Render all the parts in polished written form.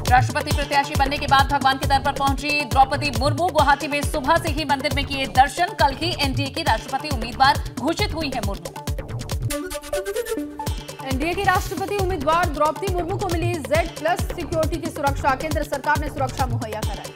राष्ट्रपति प्रत्याशी बनने के बाद भगवान के दर पर पहुंची द्रौपदी मुर्मू। गुवाहाटी में सुबह से ही मंदिर में किए दर्शन। कल ही एनडीए की राष्ट्रपति उम्मीदवार घोषित हुई है मुर्मू। एनडीए की राष्ट्रपति उम्मीदवार द्रौपदी मुर्मू को मिली Z+ सिक्योरिटी की सुरक्षा। केंद्र सरकार ने सुरक्षा मुहैया कराई।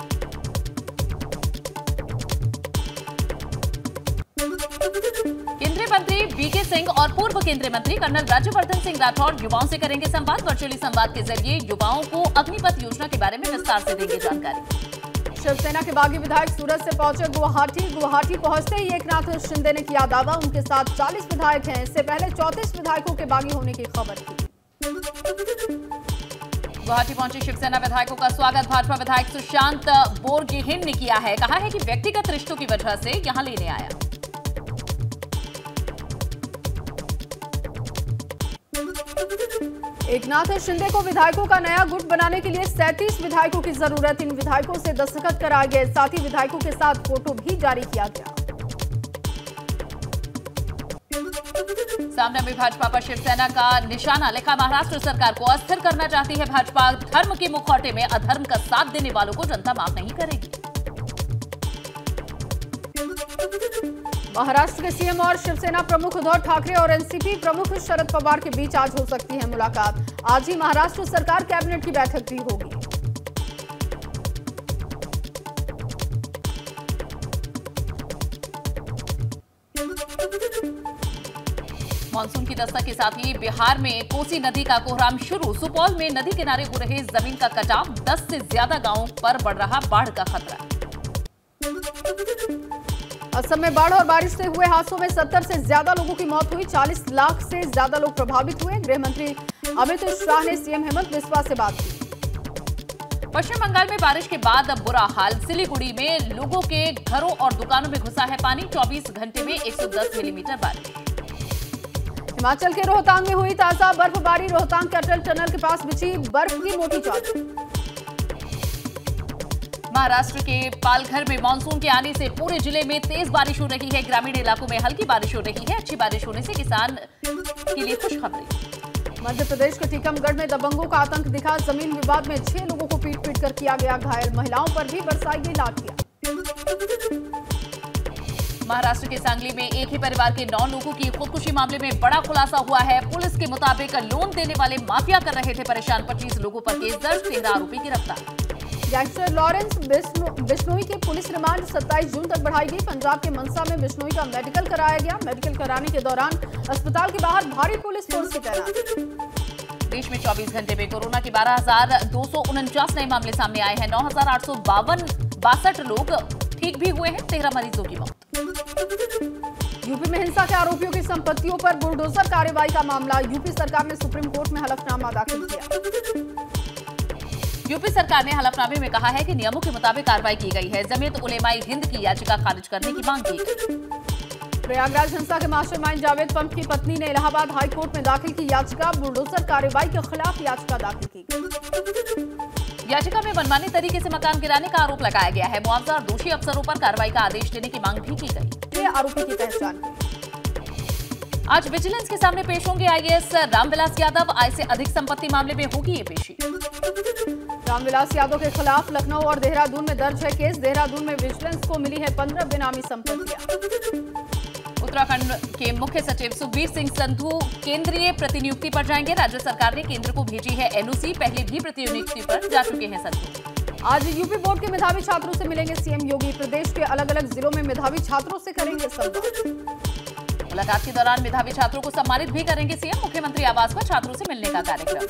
केंद्रीय मंत्री वीके सिंह और पूर्व केंद्रीय मंत्री कर्नल राज्यवर्धन सिंह राठौड़ युवाओं से करेंगे संवाद। वर्चुअली संवाद के जरिए युवाओं को अग्निपथ योजना के बारे में विस्तार से देंगे जानकारी। शिवसेना के बागी विधायक सूरत से पहुंचे गुवाहाटी पहुंचते ही एकनाथ शिंदे ने किया दावा, उनके साथ 40 विधायक हैं। इससे पहले 34 विधायकों के बागी होने की खबर थी। गुवाहाटी पहुंचे शिवसेना विधायकों का स्वागत भाजपा विधायक सुशांत बोरगोहेन ने किया है। कहा है कि व्यक्तिगत रिश्तों की वजह से यहां लेने आया। एकनाथ शिंदे को विधायकों का नया गुट बनाने के लिए 37 विधायकों की जरूरत। इन विधायकों से दस्तखत कराए गए। साथ ही विधायकों के साथ फोटो भी जारी किया गया। सामने में भाजपा पर शिवसेना का निशाना लिखा। महाराष्ट्र सरकार को अस्थिर करना चाहती है भाजपा। धर्म के मुखौटे में अधर्म का साथ देने वालों को जनता माफ नहीं करेगी। महाराष्ट्र के सीएम और शिवसेना प्रमुख उद्धव ठाकरे और एनसीपी प्रमुख शरद पवार के बीच आज हो सकती है मुलाकात। आज ही महाराष्ट्र सरकार कैबिनेट की बैठक भी होगी। मानसून की दस्तक के साथ ही बिहार में कोसी नदी का कोहराम शुरू। सुपौल में नदी किनारे हो रहे जमीन का कटाव। 10 से ज्यादा गांवों पर बढ़ रहा बाढ़ का खतरा। असम में बाढ़ और बारिश से हुए हादसों में 70 से ज्यादा लोगों की मौत हुई। 40 लाख से ज्यादा लोग प्रभावित हुए। गृह मंत्री अमित शाह ने सीएम हेमंत बिस्वा से बात की। पश्चिम बंगाल में बारिश के बाद अब बुरा हाल। सिलीगुड़ी में लोगों के घरों और दुकानों में घुसा है पानी। 24 घंटे में 110 मिलीमीटर बारिश। हिमाचल के रोहतांग में हुई ताजा बर्फबारी। रोहतांग के अटल टनल के पास बिछी बर्फ की मोटी चादर। महाराष्ट्र के पालघर में मानसून के आने से पूरे जिले में तेज बारिश हो रही है। ग्रामीण इलाकों में हल्की बारिश हो रही है। अच्छी बारिश होने से किसान के लिए खुशखबरी। मध्य प्रदेश के टीकमगढ़ में दबंगों का आतंक दिखा। जमीन विवाद में 6 लोगों को पीट कर किया गया घायल। महिलाओं पर भी बरसाई गई लाठियां। महाराष्ट्र के सांगली में एक ही परिवार के 9 लोगों की खुदकुशी मामले में बड़ा खुलासा हुआ है। पुलिस के मुताबिक लोन देने वाले माफिया कर रहे थे परेशान। 25 लोगों पर केस दर्ज। 13 आरोपी गिरफ्तार। गैंगस्टर लॉरेंस बिश्नोई की पुलिस रिमांड 27 जून तक बढ़ाई गई। पंजाब के मनसा में बिश्नोई का मेडिकल कराया गया। मेडिकल कराने के दौरान अस्पताल के बाहर भारी पुलिस फोर्स की तैनाती। देश में 24 घंटे में कोरोना के 12,249 नए मामले सामने आए हैं। 9,862 लोग ठीक भी हुए हैं। 13 मरीजों की मौत। यूपी में हिंसा के आरोपियों की संपत्तियों पर बुलडोजर कार्रवाई का मामला। यूपी सरकार ने सुप्रीम कोर्ट में हलफनामा दाखिल किया। यूपी सरकार ने हलफनामे में कहा है कि नियमों के मुताबिक कार्रवाई की गई है। जमीयत उलेमाए हिंद की याचिका खारिज करने की मांग की गई। प्रयागराज हिंसा के मास्टरमाइंड जावेद पंत की पत्नी ने इलाहाबाद हाई कोर्ट में दाखिल की याचिका। बुलडोजर कार्रवाई के खिलाफ याचिका दाखिल की गई। याचिका में मनमाने तरीके से मकान गिराने का आरोप लगाया गया है। मुआवजा और दोषी अफसरों पर कार्रवाई का आदेश देने की मांग भी की गई। आरोपी की पहचान आज विजिलेंस के सामने पेश होंगे आईएएस रामविलास यादव। आय से अधिक संपत्ति मामले में होगी ये पेशी। रामविलास यादव के खिलाफ लखनऊ और देहरादून में दर्ज है केस। देहरादून में विजिलेंस को मिली है 15 बेनामी संपत्तियां। उत्तराखंड के मुख्य सचिव सुखबीर सिंह संधू केंद्रीय प्रतिनियुक्ति पर जाएंगे। राज्य सरकार ने केंद्र को भेजी है एनओसी। पहले भी प्रतिनियुक्ति पर जा चुके हैं संधू। आज यूपी बोर्ड के मेधावी छात्रों से मिलेंगे सीएम योगी। प्रदेश के अलग अलग जिलों में मेधावी छात्रों से करेंगे संवाद। मुलाकात के दौरान मेधावी छात्रों को सम्मानित भी करेंगे सीएम। मुख्यमंत्री आवास पर छात्रों से मिलने का कार्यक्रम।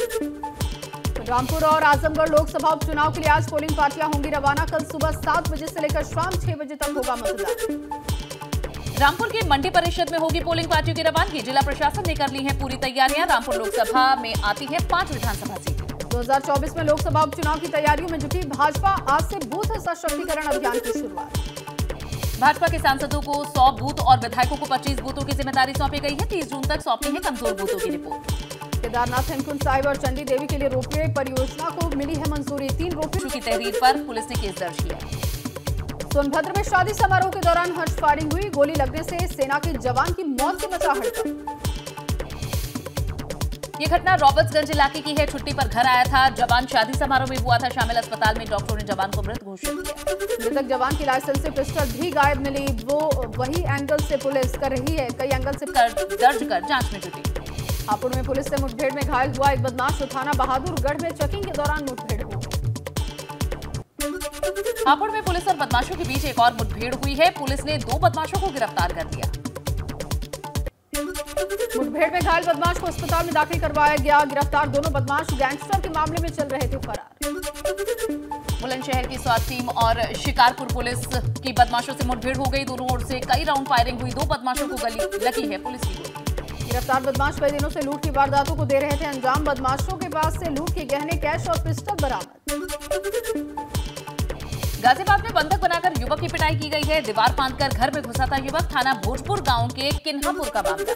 रामपुर और आजमगढ़ लोकसभा उपचुनाव के लिए आज पोलिंग पार्टियां होंगी रवाना। कल सुबह 7 बजे से लेकर शाम 6 बजे तक होगा मतदान। रामपुर की मंडी परिषद में होगी पोलिंग पार्टियों की रवानगी। जिला प्रशासन ने कर ली है पूरी तैयारियां। रामपुर लोकसभा में आती है 5 विधानसभा सीटें। 2024 में लोकसभा उपचुनाव की तैयारियों में जुटी भाजपा। आज से बूथ सशक्तिकरण अभियान की शुरुआत। भाजपा के सांसदों को 100 बूथ और विधायकों को 25 बूथों की जिम्मेदारी सौंपी गई है। 30 जून तक सौंपनी है कमजोर बूथों की रिपोर्ट। केदारनाथ हेमकुंड साहिब और चंडी देवी के लिए रोपवे परियोजना को मिली है मंजूरी। 3 रोपवे की तहरीर पर पुलिस ने केस दर्ज किया। सोनभद्र में शादी समारोह के दौरान हर्ष फायरिंग हुई। गोली लगने से सेना के जवान की मौत से मचा हड़कंप। ये घटना रॉबर्ट्सगंज इलाके की है। छुट्टी पर घर आया था जवान, शादी समारोह में हुआ था शामिल। अस्पताल में डॉक्टरों ने जवान को मृत घोषित किया। मृतक जवान की लाइसेंस से पिस्टल भी गायब मिली। वो वही एंगल से पुलिस कर रही है, कई एंगल से दर्ज कर जांच में जुटी। हापुड़ में पुलिस से मुठभेड़ में घायल हुआ एक बदमाश। थाना बहादुरगढ़ में चेकिंग के दौरान मुठभेड़ हुई। हापुड़ में पुलिस और बदमाशों के बीच एक और मुठभेड़ हुई है। पुलिस ने 2 बदमाशों को गिरफ्तार कर लिया। मुठभेड़ में घायल बदमाश को अस्पताल में दाखिल करवाया गया। गिरफ्तार दोनों बदमाश गैंगस्टर के मामले में चल रहे थे फरार। बुलंदशहर की स्वात टीम और शिकारपुर पुलिस की बदमाशों से मुठभेड़ हो गई। दोनों ओर से कई राउंड फायरिंग हुई। 2 बदमाशों को लगी है पुलिस की गोली। गिरफ्तार बदमाश कई दिनों से लूट की वारदातों को दे रहे थे अंजाम। बदमाशों के पास से लूट के गहने, कैश और पिस्टल बरामद। गाजियाबाद में बंधक बनाकर युवक की पिटाई की गई है। दीवार फांदकर घर में घुसा था युवक। थाना भोजपुर गांव के किन्हापुर का मामला।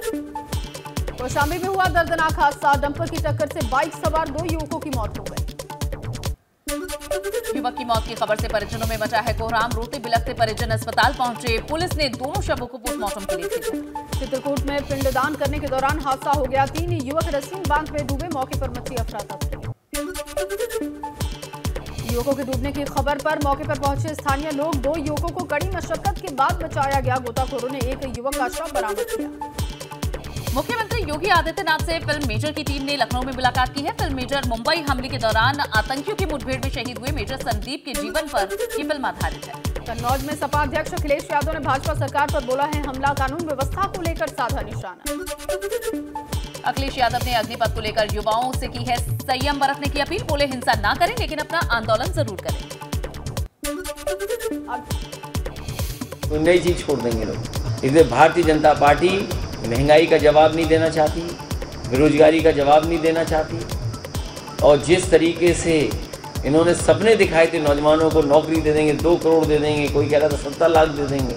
कौशाम्बी में हुआ दर्दनाक हादसा। डंपर की टक्कर से बाइक सवार 2 युवकों की मौत हो गई। युवक की मौत की खबर से परिजनों में मचा है कोहराम। रोते बिलखते परिजन अस्पताल पहुंचे। पुलिस ने दोनों शवों को पोस्टमार्टम के लिए भेजा। चित्रकूट में पिंडदान करने के दौरान हादसा हो गया। 3 युवक रस्सी बांध में डूबे। मौके पर मची अफरा-तफरी। युवकों के डूबने की खबर पर मौके पर पहुंचे स्थानीय लोग। 2 युवकों को कड़ी मशक्कत के बाद बचाया गया। गोताखोरों ने एक युवक का शव बरामद किया। मुख्यमंत्री योगी आदित्यनाथ से फिल्म मेजर की टीम ने लखनऊ में मुलाकात की है। फिल्म मेजर मुंबई हमले के दौरान आतंकियों की मुठभेड़ में शहीद हुए मेजर संदीप के जीवन पर ये फिल्म आधारित है। कन्नौज में सपा अध्यक्ष अखिलेश यादव ने भाजपा सरकार पर बोला है हमला। कानून व्यवस्था को लेकर साधा निशाना। अखिलेश यादव ने अग्निपथ को लेकर युवाओं से की है संयम बरतने की अपील। बोले हिंसा ना करें लेकिन अपना आंदोलन जरूर करें। तो नई चीज छोड़ देंगे लोग। इधर भारतीय जनता पार्टी महंगाई का जवाब नहीं देना चाहती, बेरोजगारी का जवाब नहीं देना चाहती। और जिस तरीके से इन्होंने सपने दिखाए थे नौजवानों को नौकरी दे देंगे, 2 करोड़ दे देंगे, कोई कह रहा था 70 लाख दे देंगे,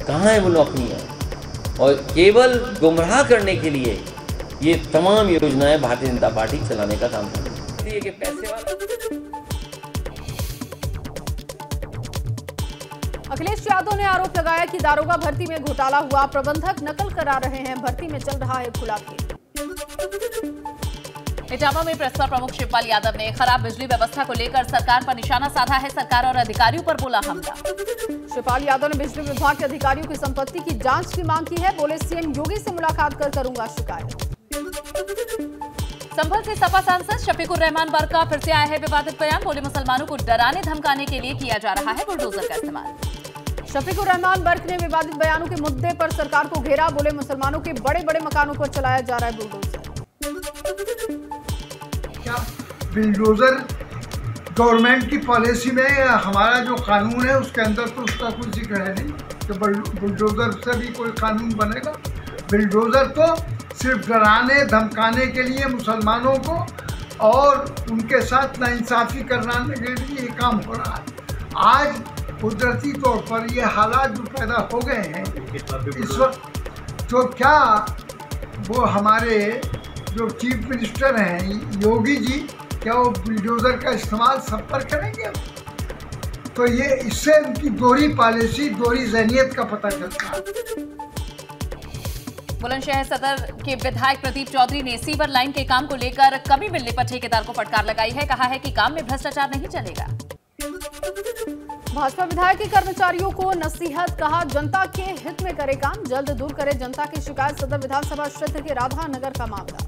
कहाँ है वो नौकरियाँ? और केवल गुमराह करने के लिए ये तमाम योजनाएं भारतीय जनता पार्टी चलाने का काम कर रही है कि पैसे वाला। अखिलेश यादव ने आरोप लगाया कि दारोगा भर्ती में घोटाला हुआ। प्रबंधक नकल करा रहे हैं। भर्ती में चल रहा है खुला खेल। इटावा में प्रसपा प्रमुख शिवपाल यादव ने खराब बिजली व्यवस्था को लेकर सरकार पर निशाना साधा है। सरकार और अधिकारियों पर बोला हमला। शिवपाल यादव ने बिजली विभाग के अधिकारियों की संपत्ति की जांच की मांग की है। बोले सीएम योगी से मुलाकात कर करूंगा शिकायत। संभल से सपा सांसद शफीकुर रहमान बर्क का फिर से आया है विवादित बयान। बोले मुसलमानों को डराने धमकाने के लिए किया जा रहा है बुलडोजर का इस्तेमाल। शफीकुर रहमान बर्क ने विवादित बयानों के मुद्दे पर सरकार को घेरा। बोले मुसलमानों के बड़े-बड़े मकानों पर चलाया जा रहा है बुलडोजर। क्या बुलडोजर गवर्नमेंट की पॉलिसी में हमारा जो कानून है उसके अंदर तो उसका कोई जिक्र है नहीं कि बुलडोजर से भी कोई कानून बनेगा। बुलडोजर तो सिर्फ डराने धमकाने के लिए मुसलमानों को और उनके साथ नाइंसाफ़ी कराने के लिए ये काम हो रहा है। आज कुदरती तौर पर ये हालात जो पैदा हो गए हैं इस वक्त, तो क्या वो हमारे जो चीफ मिनिस्टर हैं योगी जी, क्या वो बुलडोजर का इस्तेमाल सब पर करेंगे? तो ये इससे उनकी दोहरी पॉलिसी, दोहरी ज़हनियत का पता चलता है। बुलंदशहर सदर के विधायक प्रदीप चौधरी ने सीवर लाइन के काम को लेकर कमी मिलने पर ठेकेदार को फटकार लगाई है। कहा है कि काम में भ्रष्टाचार नहीं चलेगा। भाजपा विधायक के कर्मचारियों को नसीहत। कहा जनता के हित में करे काम, जल्द दूर करे जनता की शिकायत। सदर विधानसभा क्षेत्र के राधा नगर का मामला।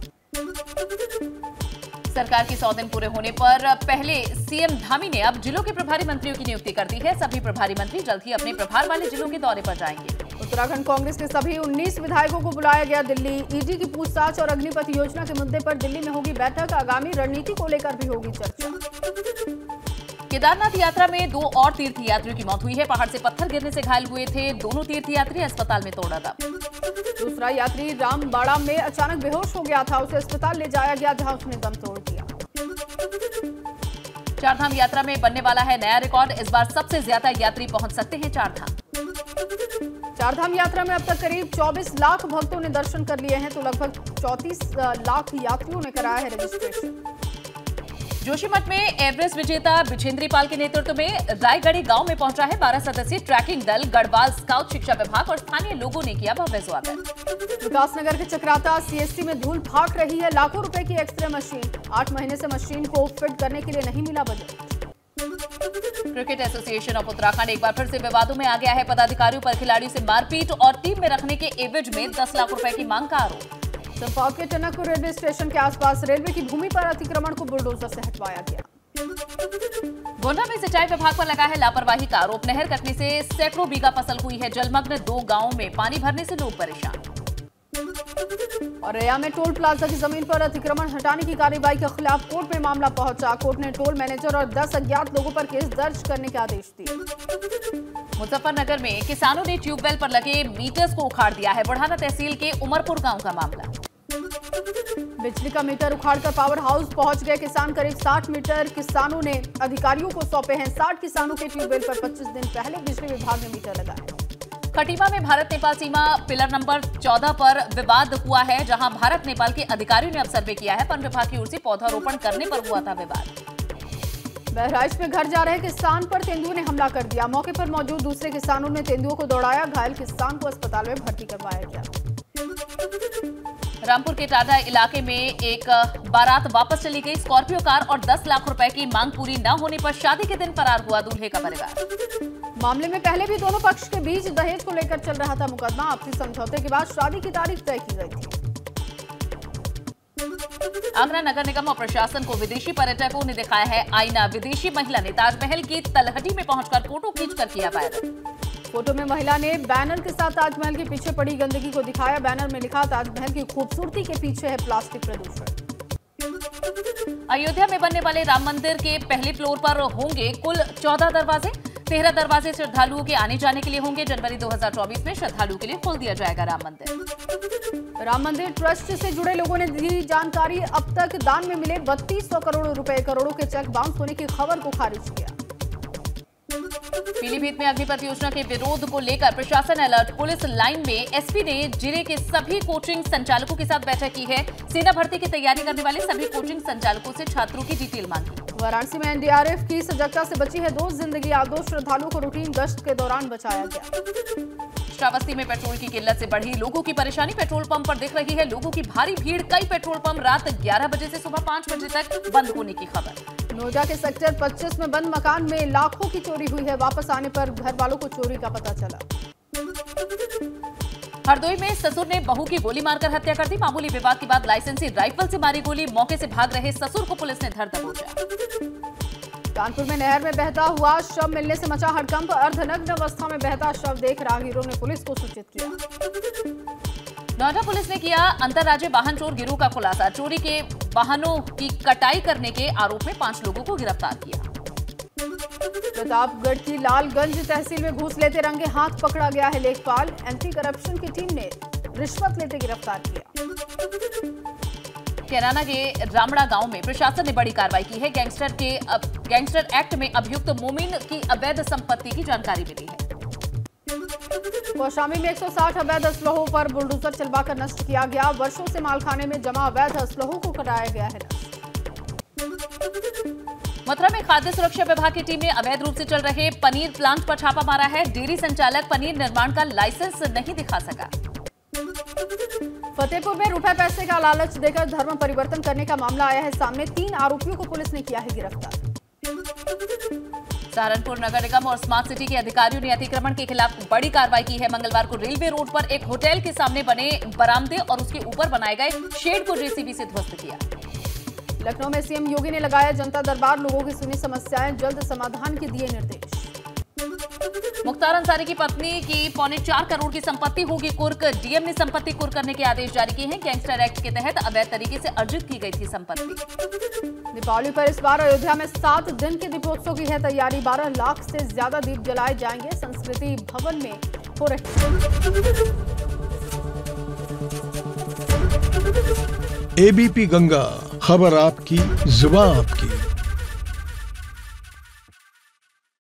सरकार के 100 दिन पूरे होने पर पहले सीएम धामी ने अब जिलों के प्रभारी मंत्रियों की नियुक्ति कर दी है। सभी प्रभारी मंत्री जल्द ही अपने प्रभार वाले जिलों के दौरे पर जाएंगे। उत्तराखंड कांग्रेस के सभी 19 विधायकों को बुलाया गया दिल्ली। ईडी की पूछताछ और अग्निपथ योजना के मुद्दे पर दिल्ली में होगी बैठक। आगामी रणनीति को लेकर भी होगी चर्चा। केदारनाथ यात्रा में 2 और तीर्थयात्रियों की मौत हुई है। पहाड़ से पत्थर गिरने से घायल हुए थे दोनों तीर्थयात्री, अस्पताल में तोड़ा दम। दूसरा यात्री रामबाड़ा में अचानक बेहोश हो गया था। उसे अस्पताल ले जाया गया जहां उसने दम तोड़ दिया। चारधाम यात्रा में बनने वाला है नया रिकॉर्ड। इस बार सबसे ज्यादा यात्री पहुंच सकते हैं चारधाम। चारधाम यात्रा में अब तक करीब 24 लाख भक्तों ने दर्शन कर लिए हैं, तो लगभग 34 लाख यात्रियों ने कराया है रजिस्ट्रेशन। जोशीमठ में एवरेस्ट विजेता बिजेंद्री पाल के नेतृत्व में रायगढ़ी गांव में पहुंचा है 12 सदस्यीय ट्रैकिंग दल। गढ़वाल स्काउट शिक्षा विभाग और स्थानीय लोगों ने किया भव्य स्वागत। विकासनगर के चक्राता सीएससी में धूल फाक रही है। लाखों रुपए की एक्सरे मशीन, 8 महीने से मशीन को फिट करने के लिए नहीं मिला budget. Cricket association of Uttarakhand एक बार फिर से विवादों में आ गया है। पदाधिकारियों पर खिलाड़ियों से मारपीट और टीम में रखने के एवज में 10 लाख रुपए की मांग का आरोप। चंपावत के टनकपुर रेलवे स्टेशन के आसपास रेलवे की भूमि पर अतिक्रमण को बुलडोजर से हटवाया गया। गोंडा में सिंचाई विभाग पर लगा है लापरवाही का आरोप। नहर कटने से सैकड़ों बीघा फसल हुई है जलमग्न। 2 गांवों में पानी भरने से लोग परेशान। और रेया में टोल प्लाजा की जमीन पर अतिक्रमण हटाने की कार्रवाई के खिलाफ कोर्ट में मामला पहुंचा। कोर्ट ने टोल मैनेजर और 10 अज्ञात लोगों पर केस दर्ज करने के आदेश दिए। मुजफ्फरनगर में किसानों ने ट्यूबवेल पर लगे मीटर्स को उखाड़ दिया है। बुढ़ाना तहसील के उमरपुर गांव का मामला। बिजली का मीटर उखाड़कर पावर हाउस पहुंच गए किसान। करीब 60 मीटर किसानों ने अधिकारियों को सौंपे हैं। 60 किसानों के ट्यूबवेल पर 25 दिन पहले बिजली विभाग ने मीटर लगाए। खटीमा में भारत नेपाल सीमा पिलर नंबर 14 पर विवाद हुआ है, जहां भारत नेपाल के अधिकारियों ने अब सर्वे किया है। वन विभाग की ओर से पौधारोपण करने पर हुआ था विवाद। बहराइच में घर जा रहे किसान पर तेंदुओं ने हमला कर दिया। मौके पर मौजूद दूसरे किसानों ने तेंदुओं को दौड़ाया। घायल किसान को अस्पताल में भर्ती करवाया गया। रामपुर के टाडा इलाके में एक बारात वापस चली गई। स्कॉर्पियो कार और 10 लाख रुपए की मांग पूरी न होने पर शादी के दिन फरार हुआ दूल्हे का परिवार। मामले में पहले भी दोनों पक्ष के बीच दहेज को लेकर चल रहा था मुकदमा। आपसी समझौते के बाद शादी की तारीख तय की गई थी। आगरा नगर निगम और प्रशासन को विदेशी पर्यटकों ने दिखाया है आईना। विदेशी महिला ने ताजमहल की तलहटी में पहुंचकर फोटो खींचकर किया वायरल। फोटो में महिला ने बैनर के साथ ताजमहल के पीछे पड़ी गंदगी को दिखाया। बैनर में लिखा, ताजमहल की खूबसूरती के पीछे है प्लास्टिक प्रदूषण। अयोध्या में बनने वाले राम मंदिर के पहले फ्लोर पर होंगे कुल 14 दरवाजे। 13 दरवाजे श्रद्धालुओं के आने जाने के लिए होंगे। जनवरी 2024 में श्रद्धालुओं के लिए खोल दिया जाएगा राम मंदिर। राम मंदिर ट्रस्ट से जुड़े लोगों ने दी जानकारी। अब तक दान में मिले 3200 करोड़ रुपए। करोड़ों के चेक बाउंस होने की खबर को खारिज किया। पीलीभीत में अग्निपथ योजना के विरोध को लेकर प्रशासन अलर्ट। पुलिस लाइन में एसपी ने जिले के सभी कोचिंग संचालकों के साथ बैठक की है। सेना भर्ती की तैयारी करने वाले सभी कोचिंग संचालकों से छात्रों की डिटेल मांगी। वाराणसी में एनडीआरएफ की सजगता से बची है 2 जिंदगियां। 2 श्रद्धालुओं को रूटीन गश्त के दौरान बचाया गया। श्रावस्ती में पेट्रोल की किल्लत से बढ़ी लोगों की परेशानी। पेट्रोल पंप पर दिख रही है लोगों की भारी भीड़। कई पेट्रोल पंप रात 11 बजे से सुबह 5 बजे तक बंद होने की खबर। नोएडा के सेक्टर 25 में बंद मकान में लाखों की चोरी हुई है। वापस आने पर घर वालों को चोरी का पता चला। हरदोई में ससुर ने बहू की गोली मारकर हत्या कर दी। मामूली विवाद के बाद लाइसेंसी राइफल से मारी गोली। मौके से भाग रहे ससुर को पुलिस ने धर दबोचा। कानपुर में नहर में बहता हुआ शव मिलने से मचा हड़कंप। अर्धनग्न अवस्था में बहता शव देख राहगीरों ने पुलिस को सूचित किया। नोएडा पुलिस ने किया अंतर्राज्यीय वाहन चोर गिरोह का खुलासा। चोरी के वाहनों की कटाई करने के आरोप में 5 लोगों को गिरफ्तार किया। प्रतापगढ़ की लालगंज तहसील में घूस लेते रंगे हाथ पकड़ा गया है लेखपाल। एंटी करप्शन की टीम ने रिश्वत लेते गिरफ्तार किया। कैराना के रामड़ा गांव में प्रशासन ने बड़ी कार्रवाई की है। गैंगस्टर एक्ट में अभियुक्त मोमिन की अवैध संपत्ति की जानकारी मिली है। कौशाम्बी में 160 अवैध असलहों पर बुलडोजर चलवाकर नष्ट किया गया। वर्षों से मालखाने में जमा अवैध असलहों को कराया गया है नष्ट। मथुरा में खाद्य सुरक्षा विभाग की टीम ने अवैध रूप से चल रहे पनीर प्लांट पर छापा मारा है। डेयरी संचालक पनीर निर्माण का लाइसेंस नहीं दिखा सका। फतेहपुर में रुपए पैसे का लालच देकर धर्म परिवर्तन करने का मामला आया है सामने। 3 आरोपियों को पुलिस ने किया है गिरफ्तार। सहारनपुर नगर निगम और स्मार्ट सिटी के अधिकारियों ने अतिक्रमण के खिलाफ बड़ी कार्रवाई की है। मंगलवार को रेलवे रोड पर एक होटल के सामने बने बरामदे और उसके ऊपर बनाए गए शेड को जेसीबी से ध्वस्त किया। लखनऊ में सीएम योगी ने लगाया जनता दरबार। लोगों की सुनी समस्याएं, जल्द समाधान के दिए निर्देश। मुख्तार अंसारी की पत्नी की 4.25 करोड़ की संपत्ति होगी कुर्क। डीएम ने संपत्ति कुर्क करने के आदेश जारी किए हैं। गैंगस्टर एक्ट के तहत अवैध तरीके से अर्जित की गई थी संपत्ति। दीपावली पर इस बार अयोध्या में 7 दिन के दीपोत्सव की है तैयारी। 12 लाख से ज्यादा दीप जलाए जाएंगे। संस्कृति भवन में हो रही। एबीपी गंगा, खबर आपकी, जुबान आपकी।